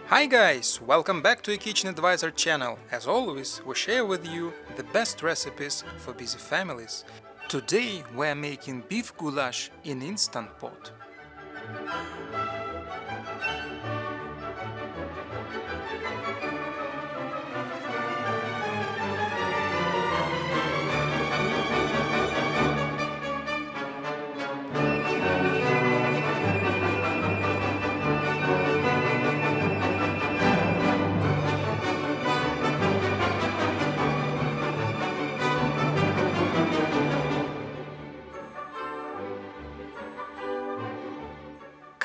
Hi guys, welcome back to a Kitchen Advisor channel. As always, we share with you the best recipes for busy families. Today we're making beef goulash in Instant Pot.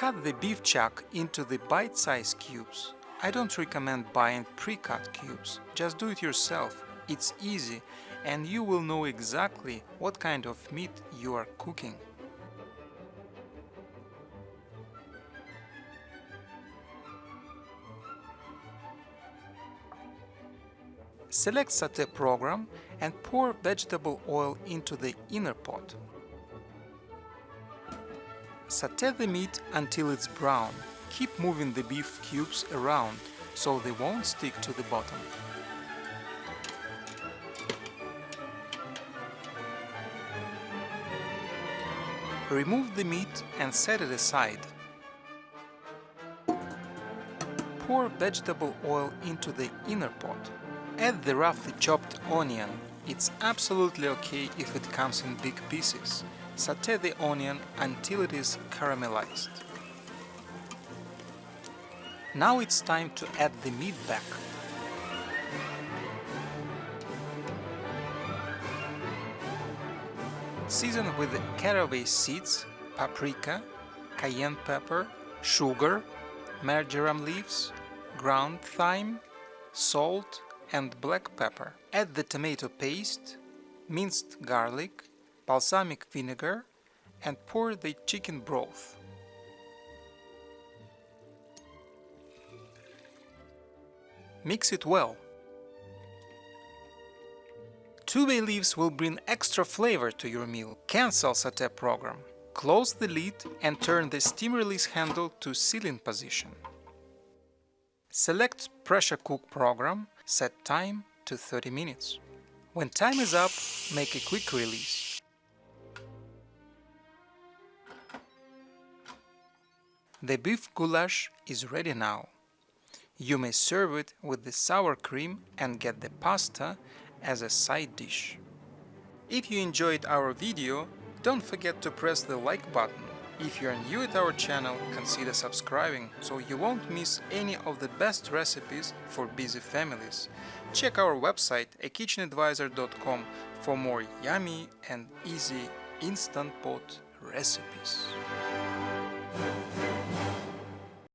Cut the beef chuck into the bite-sized cubes. I don't recommend buying pre-cut cubes, just do it yourself. It's easy and you will know exactly what kind of meat you are cooking. Select Sauté program and pour vegetable oil into the inner pot. Sauté the meat until it's brown. Keep moving the beef cubes around so they won't stick to the bottom. Remove the meat and set it aside. Pour vegetable oil into the inner pot. Add the roughly chopped onion. It's absolutely okay if it comes in big pieces. Sauté the onion until it is caramelized. Now it's time to add the meat back. Season with caraway seeds, paprika, cayenne pepper, sugar, marjoram leaves, ground thyme, salt and black pepper. Add the tomato paste, minced garlic, balsamic vinegar and pour the chicken broth. Mix it well. 2 bay leaves will bring extra flavor to your meal. Cancel Sauté program. Close the lid and turn the steam release handle to sealing position. Select pressure cook program, set time to 30 minutes. When time is up, make a quick release. The beef goulash is ready now. You may serve it with the sour cream and get the pasta as a side dish. If you enjoyed our video, don't forget to press the like button. If you are new at our channel, consider subscribing so you won't miss any of the best recipes for busy families. Check our website akitchenadvisor.com for more yummy and easy Instant Pot recipes.